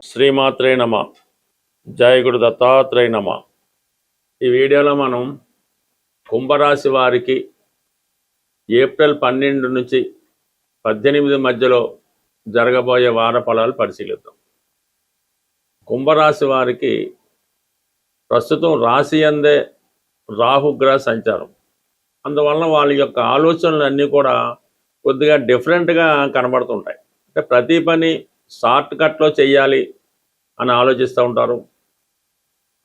శ్రీమాత్రే నమ. జయ గురు దత్తాత్రేయ నమ. ఈ వీడియోలో మనం కుంభరాశి వారికి ఏప్రిల్ 12 నుంచి 18 మధ్యలో జరగబోయే వార ఫలాలు పరిశీలిద్దాం. కుంభరాశి వారికి ప్రస్తుతం రాశి అందే రాహుగ్రహ సంచారం, అందువలన వాళ్ళ యొక్క ఆలోచనలు అన్నీ కూడా కొద్దిగా డిఫరెంట్గా కనబడుతుంటాయి. అంటే ప్రతి పని షార్ట్ కట్లో చెయ్యాలి అని ఆలోచిస్తూ ఉంటారు.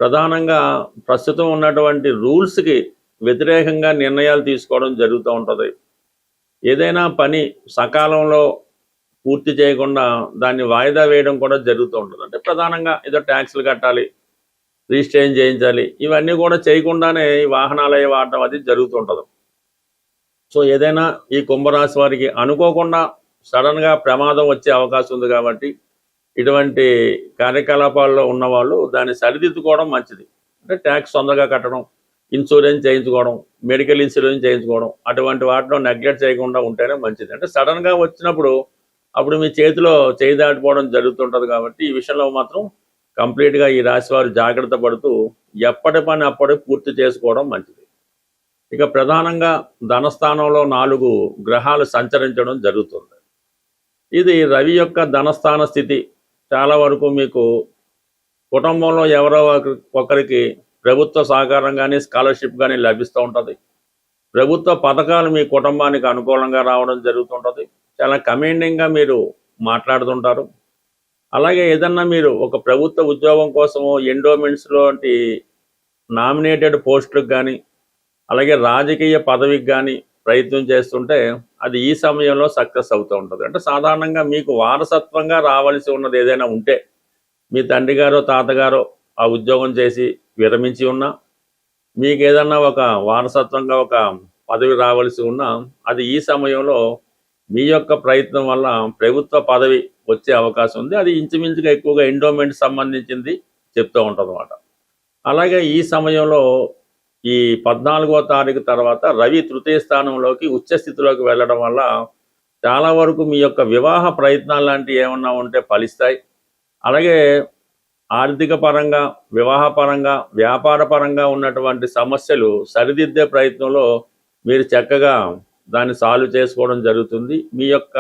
ప్రధానంగా ప్రస్తుతం ఉన్నటువంటి రూల్స్కి వ్యతిరేకంగా నిర్ణయాలు తీసుకోవడం జరుగుతూ ఉంటుంది. ఏదైనా పని సకాలంలో పూర్తి చేయకుండా దాన్ని వాయిదా వేయడం కూడా జరుగుతూ ఉంటుంది. అంటే ప్రధానంగా ఏదో ట్యాక్స్లు కట్టాలి, రిజిస్ట్రేషన్ చేయించాలి, ఇవన్నీ కూడా చేయకుండానే ఈ వాహనాలు అవి వాడటం అది జరుగుతుంటుంది. సో ఏదైనా ఈ కుంభరాశి వారికి అనుకోకుండా సడన్గా ప్రమాదం వచ్చే అవకాశం ఉంది. కాబట్టి ఇటువంటి కార్యకలాపాల్లో ఉన్నవాళ్ళు దాన్ని సరిదిద్దుకోవడం మంచిది. అంటే ట్యాక్స్ తొందరగా కట్టడం, ఇన్సూరెన్స్ చేయించుకోవడం, మెడికల్ ఇన్సూరెన్స్ చేయించుకోవడం, అటువంటి వాటిలో నెగ్లెక్ట్ చేయకుండా ఉంటేనే మంచిది. అంటే సడన్గా వచ్చినప్పుడు అప్పుడు మీ చేతిలో చేయి దాటిపోవడం జరుగుతుంటుంది. కాబట్టి ఈ విషయంలో మాత్రం కంప్లీట్గా ఈ రాశి వారు జాగ్రత్త పడుతూ ఎప్పటి పని అప్పుడే పూర్తి చేసుకోవడం మంచిది. ఇక ప్రధానంగా ధనస్థానంలో 4 గ్రహాలు సంచరించడం జరుగుతుంది. ఇది రవి యొక్క ధనస్థాన స్థితి చాలా వరకు మీకు కుటుంబంలో ఎవరో ఒకరికి ప్రభుత్వ సహకారం కానీ స్కాలర్షిప్ కానీ లభిస్తూ ఉంటుంది. ప్రభుత్వ పథకాలు మీ కుటుంబానికి అనుకూలంగా రావడం జరుగుతుంటుంది. చాలా కమాండింగ్గా మీరు మాట్లాడుతుంటారు. అలాగే ఏదన్నా మీరు ఒక ప్రభుత్వ ఉద్యోగం కోసము ఎండోమెంట్స్ లాంటి నామినేటెడ్ పోస్టులకు కానీ అలాగే రాజకీయ పదవికి కానీ ప్రయత్నం చేస్తుంటే అది ఈ సమయంలో సక్సెస్ అవుతూ ఉంటుంది. అంటే సాధారణంగా మీకు వారసత్వంగా రావాల్సి ఉన్నది ఏదైనా ఉంటే, మీ తండ్రి గారో తాతగారో ఆ ఉద్యోగం చేసి విరమించి ఉన్నా, మీకు ఏదన్నా ఒక వారసత్వంగా ఒక పదవి రావాల్సి ఉన్నా, అది ఈ సమయంలో మీ యొక్క ప్రయత్నం వల్ల ప్రభుత్వ పదవి వచ్చే అవకాశం ఉంది. అది ఇంచుమించుగా ఎక్కువగా ఎండోమెంట్ సంబంధించింది చెప్తూ ఉంటుంది అన్నమాట. అలాగే ఈ సమయంలో ఈ 14వ తారీఖు తర్వాత రవి తృతీయ స్థానంలోకి ఉచ్చస్థితిలోకి వెళ్ళడం వల్ల చాలా వరకు మీ యొక్క వివాహ ప్రయత్నాలు లాంటివి ఏమన్నా ఉంటే ఫలిస్తాయి. అలాగే ఆర్థిక పరంగా, వివాహపరంగా, వ్యాపార పరంగా ఉన్నటువంటి సమస్యలు సరిదిద్దే ప్రయత్నంలో మీరు చక్కగా దాన్ని సాల్వ్ చేసుకోవడం జరుగుతుంది. మీ యొక్క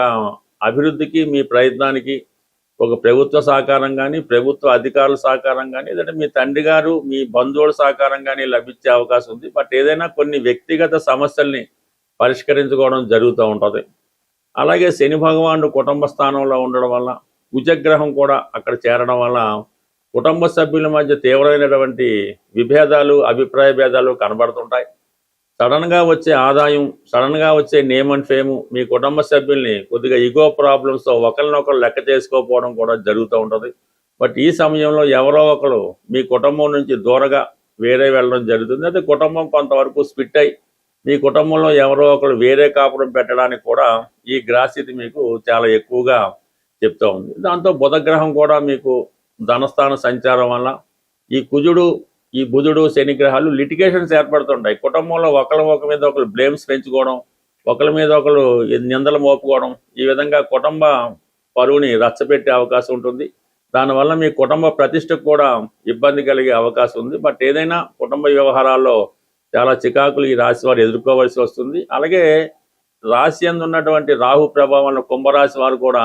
అభివృద్ధికి, మీ ప్రయత్నానికి ఒక ప్రభుత్వ సహకారం కానీ, ప్రభుత్వ అధికారుల సహకారం కానీ, లేదంటే మీ తండ్రి గారు, మీ బంధువుల సహకారం కానీ లభించే అవకాశం ఉంది. బట్ ఏదైనా కొన్ని వ్యక్తిగత సమస్యల్ని పరిష్కరించుకోవడం జరుగుతూ ఉంటుంది. అలాగే శని భగవానుడు కుటుంబ స్థానంలో ఉండడం వల్ల, కుజగ్రహం కూడా అక్కడ చేరడం వల్ల కుటుంబ సభ్యుల మధ్య తీవ్రమైనటువంటి విభేదాలు, అభిప్రాయ భేదాలు కనబడుతుంటాయి. సడన్గా వచ్చే ఆదాయం, సడన్గా వచ్చే నేమ్ అండ్ ఫేము మీ కుటుంబ సభ్యుల్ని కొద్దిగా ఇగో ప్రాబ్లమ్స్తో ఒకరినొకరు లెక్క చేసుకోకపోవడం కూడా జరుగుతూ ఉంటుంది. బట్ ఈ సమయంలో ఎవరో ఒకరు మీ కుటుంబం నుంచి దూరంగా వేరే వెళ్ళడం జరుగుతుంది. అయితే కుటుంబం కొంతవరకు స్ప్లిట్ అయి మీ కుటుంబంలో ఎవరో ఒకరు వేరే కాపురం పెట్టడానికి కూడా ఈ గ్రహస్థితి మీకు చాలా ఎక్కువగా చెప్తూ ఉంది. దాంతో బుధగ్రహం కూడా మీకు ధనస్థాన సంచారం వల్ల ఈ కుజుడు, ఈ బుధుడు, శని గ్రహాలు లిటిగేషన్స్ ఏర్పడుతుంటాయి. కుటుంబంలో ఒకరి మీద ఒకరు బ్లేమ్స్ పెంచుకోవడం, ఒకరి మీద ఒకరు నిందలు మోపుకోవడం, ఈ విధంగా కుటుంబ పరువుని రచ్చపెట్టే అవకాశం ఉంటుంది. దానివల్ల మీ కుటుంబ ప్రతిష్టకు కూడా ఇబ్బంది కలిగే అవకాశం ఉంది. బట్ ఏదైనా కుటుంబ వ్యవహారాల్లో చాలా చికాకులు ఈ రాశి వారు ఎదుర్కోవాల్సి వస్తుంది. అలాగే రాశి యందు ఉన్నటువంటి రాహు ప్రభావం కుంభరాశి వారు కూడా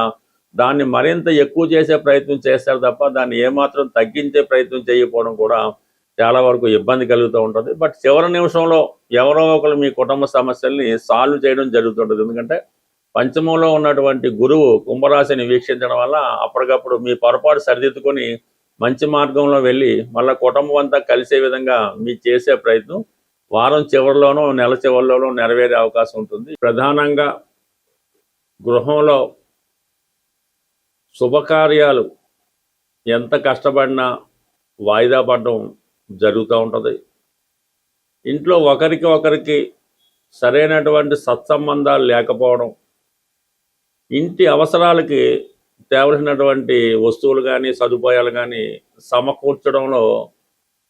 దాన్ని మరింత ఎక్కువ చేసే ప్రయత్నం చేస్తారు తప్ప దాన్ని ఏమాత్రం తగ్గించే ప్రయత్నం చేయకపోవడం కూడా చాలా వరకు ఇబ్బంది కలుగుతూ ఉంటుంది. బట్ చివరి నిమిషంలో ఎవరో ఒకరు మీ కుటుంబ సమస్యల్ని సాల్వ్ చేయడం జరుగుతుంటుంది. ఎందుకంటే పంచమంలో ఉన్నటువంటి గురువు కుంభరాశిని వీక్షించడం వల్ల అప్పటికప్పుడు మీ పొరపాటు సరిదిద్దుకొని మంచి మార్గంలో వెళ్ళి మళ్ళీ కుటుంబం అంతా కలిసే విధంగా మీ చేసే ప్రయత్నం వారం చివరిలోనో నెల చివరిలోనో నెరవేరే అవకాశం ఉంటుంది. ప్రధానంగా గృహంలో శుభకార్యాలు ఎంత కష్టపడినా వాయిదా పడడం జరుగుతూ ఉంటుంది. ఇంట్లో ఒకరికి సరైనటువంటి సత్సంబంధాలు లేకపోవడం, ఇంటి అవసరాలకి తేవలసినటువంటి వస్తువులు కానీ సదుపాయాలు కానీ సమకూర్చడంలో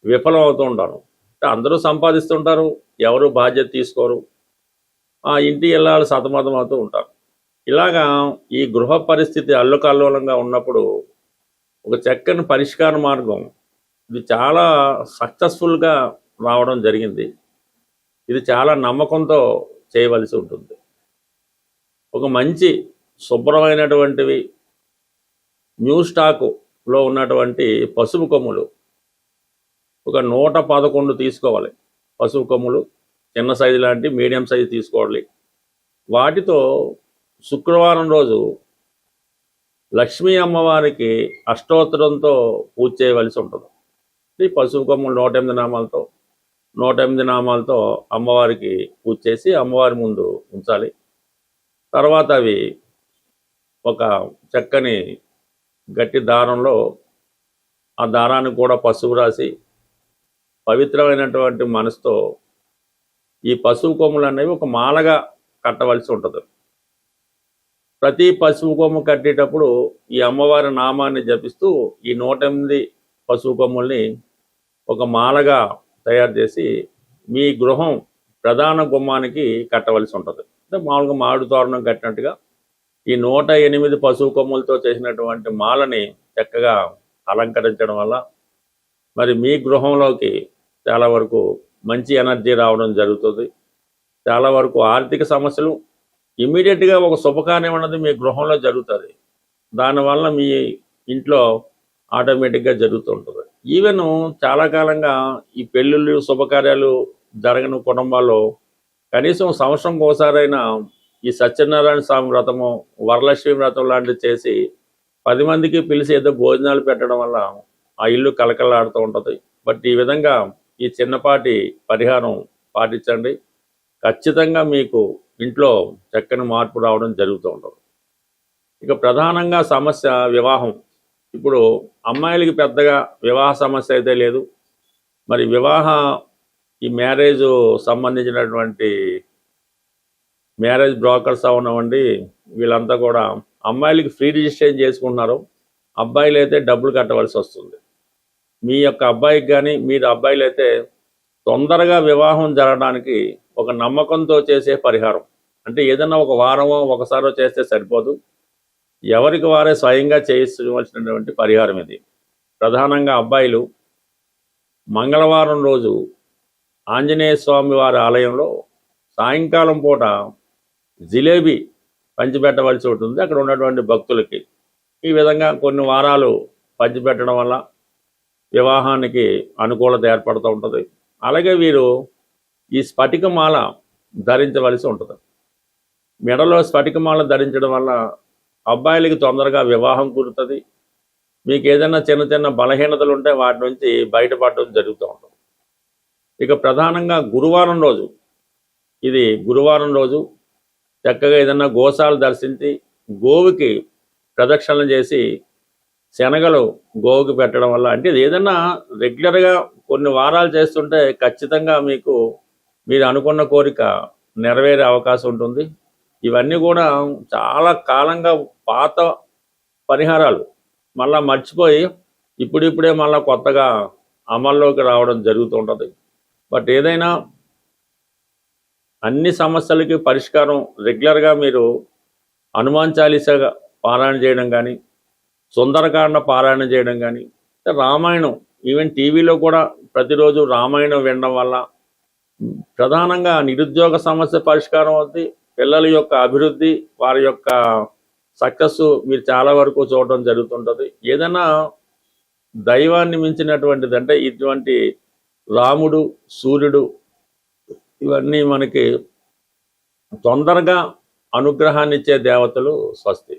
విఫలం అవుతూ ఉంటారు. అందరూ సంపాదిస్తుంటారు, ఎవరు బాధ్యత తీసుకోరు, ఆ ఇంటి ఇళ్ళాలు సతమతం అవుతూ ఉంటారు. ఇలాగా ఈ గృహ పరిస్థితి అల్లుకల్లోలంగా ఉన్నప్పుడు ఒక చక్కని పరిష్కార మార్గం. ఇది చాలా సక్సెస్ఫుల్గా రావడం జరిగింది. ఇది చాలా నమ్మకంతో చేయవలసి ఉంటుంది. ఒక మంచి శుభ్రమైనటువంటివి న్యూ స్టాకులో ఉన్నటువంటి పసుపు కొమ్ములు ఒక 111 తీసుకోవాలి. పసుపు కొమ్ములు చిన్న సైజు లాంటి మీడియం సైజు తీసుకోవాలి. వాటితో శుక్రవారం రోజు లక్ష్మీ అమ్మవారికి అష్టోత్తరంతో పూజ చేయవలసి ఉంటుంది. ఈ పసుపు కొమ్ములు 108 నామాలతో అమ్మవారికి పూజ చేసి అమ్మవారి ముందు ఉంచాలి. తర్వాత అవి ఒక చక్కని గట్టి దారంలో ఆ దారాన్ని కూడా పసుపు రాసి పవిత్రమైనటువంటి మనసుతో ఈ పసుపు కొమ్ములు అనేవి ఒక మాలగా కట్టవలసి ఉంటుంది. ప్రతి పసుపు కొమ్ము కట్టేటప్పుడు ఈ అమ్మవారి నామాన్ని జపిస్తూ ఈ 108 పసుపు కొమ్ముల్ని ఒక మాలగా తయారు చేసి మీ గృహం ప్రధాన గుమ్మానికి కట్టవలసి ఉంటుంది. అంటే మామూలుగా మామిడి తోరణం కట్టినట్టుగా ఈ 108 పసుపు కొమ్ములతో చేసినటువంటి మాలని చక్కగా అలంకరించడం వల్ల మరి మీ గృహంలోకి చాలా వరకు మంచి ఎనర్జీ రావడం జరుగుతుంది. చాలా వరకు ఆర్థిక సమస్యలు ఇమ్మీడియట్గా ఒక శుభకార్యం అన్నది మీ గృహంలో జరుగుతుంది. దానివల్ల మీ ఇంట్లో ఆటోమేటిక్గా జరుగుతూ ఉంటుంది. ఈవెన్ చాలా కాలంగా ఈ పెళ్ళిళ్ళు శుభకార్యాలు జరగని కుటుంబాల్లో కనీసం సంవత్సరంకి ఒకసారైనా ఈ సత్యనారాయణ స్వామి వ్రతము వరలక్ష్మి వ్రతం లాంటివి చేసి 10 మందికి పిలిచి ఏదో భోజనాలు పెట్టడం వల్ల ఆ ఇల్లు కలకలాడుతూ ఉంటుంది. బట్ ఈ విధంగా ఈ చిన్నపాటి పరిహారం పాటించండి. ఖచ్చితంగా మీకు ఇంట్లో చక్కని మార్పు రావడం జరుగుతూ ఉంటుంది. ఇక ప్రధానంగా సమస్య వివాహం. ఇప్పుడు అమ్మాయిలకి పెద్దగా వివాహ సమస్య అయితే లేదు. మరి ఈ మ్యారేజ్ సంబంధించినటువంటి మ్యారేజ్ బ్రోకర్స్ అవనివ్వండి, వీళ్ళంతా కూడా అమ్మాయిలకి ఫ్రీ రిజిస్ట్రేషన్ చేసుకుంటున్నారు. అబ్బాయిలు అయితే డబ్బులు కట్టవలసి వస్తుంది. మీ యొక్క అబ్బాయికి కానీ మీరు అబ్బాయిలు అయితే తొందరగా వివాహం జరగడానికి ఒక నమ్మకంతో చేసే పరిహారం. అంటే ఏదన్నా ఒక వారమో ఒకసారో చేస్తే సరిపోదు. ఎవరికి వారే స్వయంగా చేయించవలసినటువంటి పరిహారం ఇది. ప్రధానంగా అబ్బాయిలు మంగళవారం రోజు ఆంజనేయ స్వామి వారి ఆలయంలో సాయంకాలం పూట జిలేబీ పంచిపెట్టవలసి ఉంటుంది అక్కడ ఉన్నటువంటి భక్తులకి. ఈ విధంగా కొన్ని వారాలు పంచిపెట్టడం వల్ల వివాహానికి అనుకూలత ఏర్పడుతూ ఉంటుంది. అలాగే వీరు ఈ స్ఫటికమాల ధరించవలసి ఉంటుంది. మెడలో స్ఫటికమాల ధరించడం వల్ల అబ్బాయిలకి తొందరగా వివాహం కుదురుతుంది. మీకు ఏదైనా చిన్న చిన్న బలహీనతలు ఉంటే వాటి నుంచి బయటపడడం జరుగుతూ ఉంటుంది. ఇక ప్రధానంగా గురువారం రోజు చక్కగా ఏదైనా గోశాలు దర్శించి గోవుకి ప్రదక్షిణలు చేసి శనగలు గోవుకి పెట్టడం వల్ల, అంటే ఏదైనా రెగ్యులర్గా కొన్ని వారాలు చేస్తుంటే ఖచ్చితంగా మీరు అనుకున్న కోరిక నెరవేరే అవకాశం ఉంటుంది. ఇవన్నీ కూడా చాలా కాలంగా పాత పరిహారాలు మళ్ళీ మర్చిపోయి ఇప్పుడిప్పుడే మళ్ళీ కొత్తగా అమల్లోకి రావడం జరుగుతుంటుంది. బట్ ఏదైనా అన్ని సమస్యలకి పరిష్కారం రెగ్యులర్గా మీరు హనుమాన్ చాలీసా పారాయణ చేయడం కానీ, సుందరకాండ పారాయణ చేయడం కానీ, రామాయణం ఈవెన్ టీవీలో కూడా ప్రతిరోజు రామాయణం వినడం వల్ల ప్రధానంగా నిరుద్యోగ సమస్య పరిష్కారం అవుతుంది. పిల్లల యొక్క అభివృద్ధి, వారి యొక్క సక్సెస్ మీరు చాలా వరకు చూడడం జరుగుతుంటుంది. ఏదైనా దైవాన్ని మించినటువంటిది అంటే ఇటువంటి రాముడు, సూర్యుడు ఇవన్నీ మనకి తొందరగా అనుగ్రహాన్ని ఇచ్చే దేవతలు. స్వస్తి.